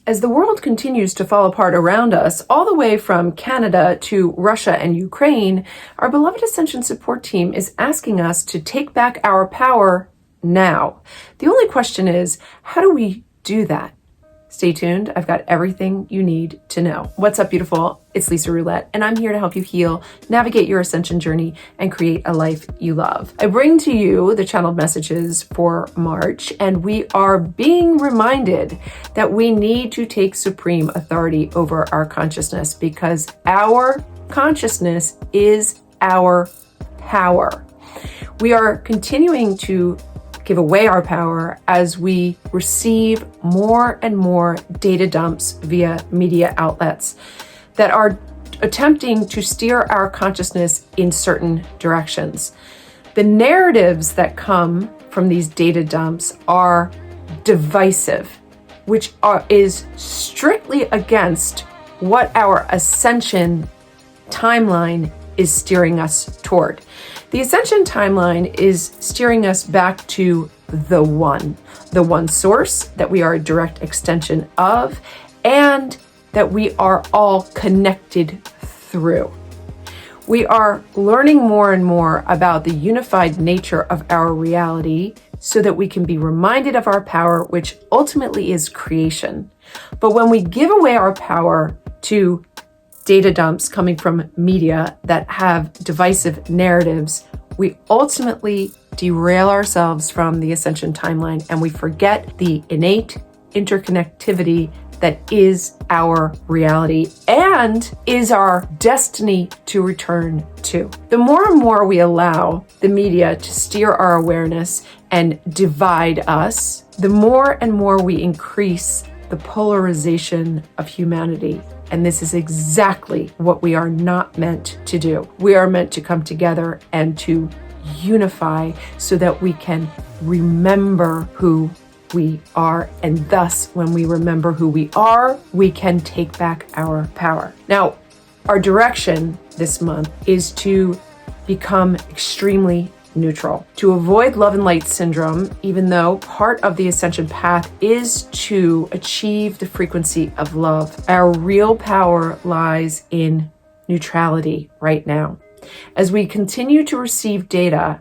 As the world continues to fall apart around us, all the way from Canada to Russia and Ukraine, our beloved Ascension support team is asking us to take back our power now. The only question is, how do we do that? Stay tuned. I've got everything you need to know. What's up, beautiful? It's Lisa Roulette, and I'm here to help you heal, navigate your ascension journey, and create a life you love. I bring to you the channeled messages for March, and we are being reminded that we need to take supreme authority over our consciousness, because our consciousness is our power. We are continuing to give away our power as we receive more and more data dumps via media outlets that are attempting to steer our consciousness in certain directions. The narratives that come from these data dumps are divisive, which is strictly against what our ascension timeline is steering us toward. The Ascension timeline is steering us back to the one source that we are a direct extension of, and that we are all connected through. We are learning more and more about the unified nature of our reality so that we can be reminded of our power, which ultimately is creation. But when we give away our power to data dumps coming from media that have divisive narratives, we ultimately derail ourselves from the Ascension timeline, and we forget the innate interconnectivity that is our reality and is our destiny to return to. The more and more we allow the media to steer our awareness and divide us, the more and more we increase the polarization of humanity. And this is exactly what we are not meant to do. We are meant to come together and to unify so that we can remember who we are. And thus, when we remember who we are, we can take back our power. Now, our direction this month is to become extremely neutral, to avoid love and light syndrome, even though part of the ascension path is to achieve the frequency of love. Our real power lies in neutrality right now. As we continue to receive data,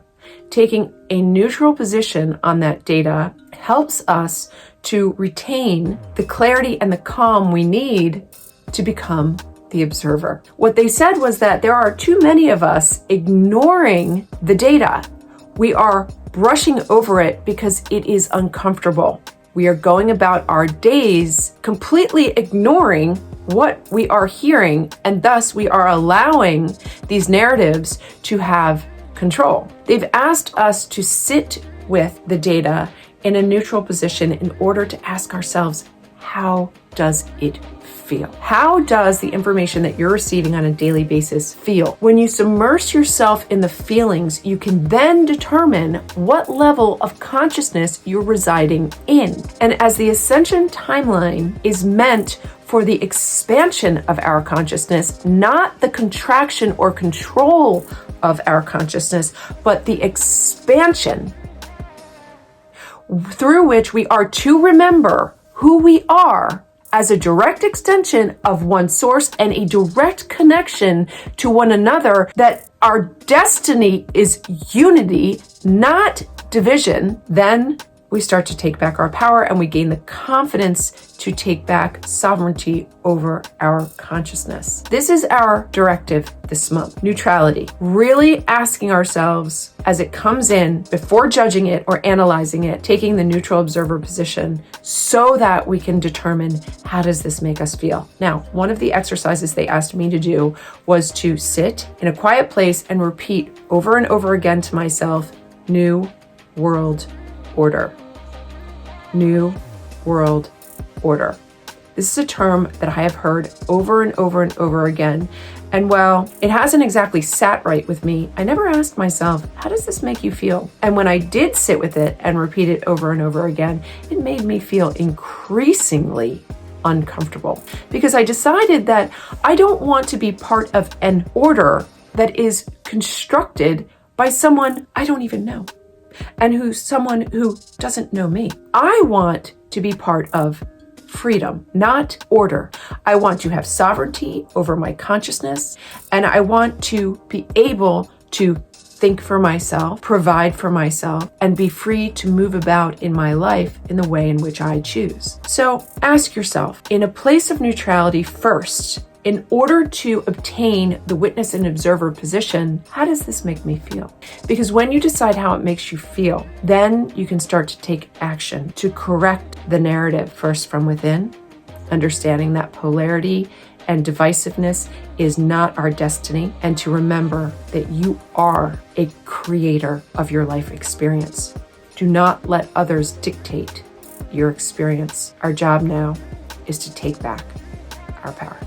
taking a neutral position on that data helps us to retain the clarity and the calm we need to become the observer. What they said was that there are too many of us ignoring the data. We are brushing over it because it is uncomfortable. We are going about our days completely ignoring what we are hearing, and thus we are allowing these narratives to have control. They've asked us to sit with the data in a neutral position in order to ask ourselves, how does it feel? How does the information that you're receiving on a daily basis feel? When you submerge yourself in the feelings, you can then determine what level of consciousness you're residing in. And as the Ascension timeline is meant for the expansion of our consciousness, not the contraction or control of our consciousness, but the expansion through which we are to remember who we are as a direct extension of one source and a direct connection to one another, that our destiny is unity, not division. Then we start to take back our power and we gain the confidence to take back sovereignty over our consciousness. This is our directive this month. Neutrality. Really asking ourselves as it comes in, before judging it or analyzing it, taking the neutral observer position so that we can determine, how does this make us feel? Now, one of the exercises they asked me to do was to sit in a quiet place and repeat over and over again to myself, New World Order. New World Order. This is a term that I have heard over and over and over again. And while it hasn't exactly sat right with me, I never asked myself, how does this make you feel? And when I did sit with it and repeat it over and over again, it made me feel increasingly uncomfortable, because I decided that I don't want to be part of an order that is constructed by someone I don't even know, and someone who doesn't know me. I want to be part of freedom, not order. I want to have sovereignty over my consciousness, and I want to be able to think for myself, provide for myself, and be free to move about in my life in the way in which I choose. So ask yourself, in a place of neutrality first, in order to obtain the witness and observer position, how does this make me feel? Because when you decide how it makes you feel, then you can start to take action to correct the narrative first from within, understanding that polarity and divisiveness is not our destiny, and to remember that you are a creator of your life experience. Do not let others dictate your experience. Our job now is to take back our power.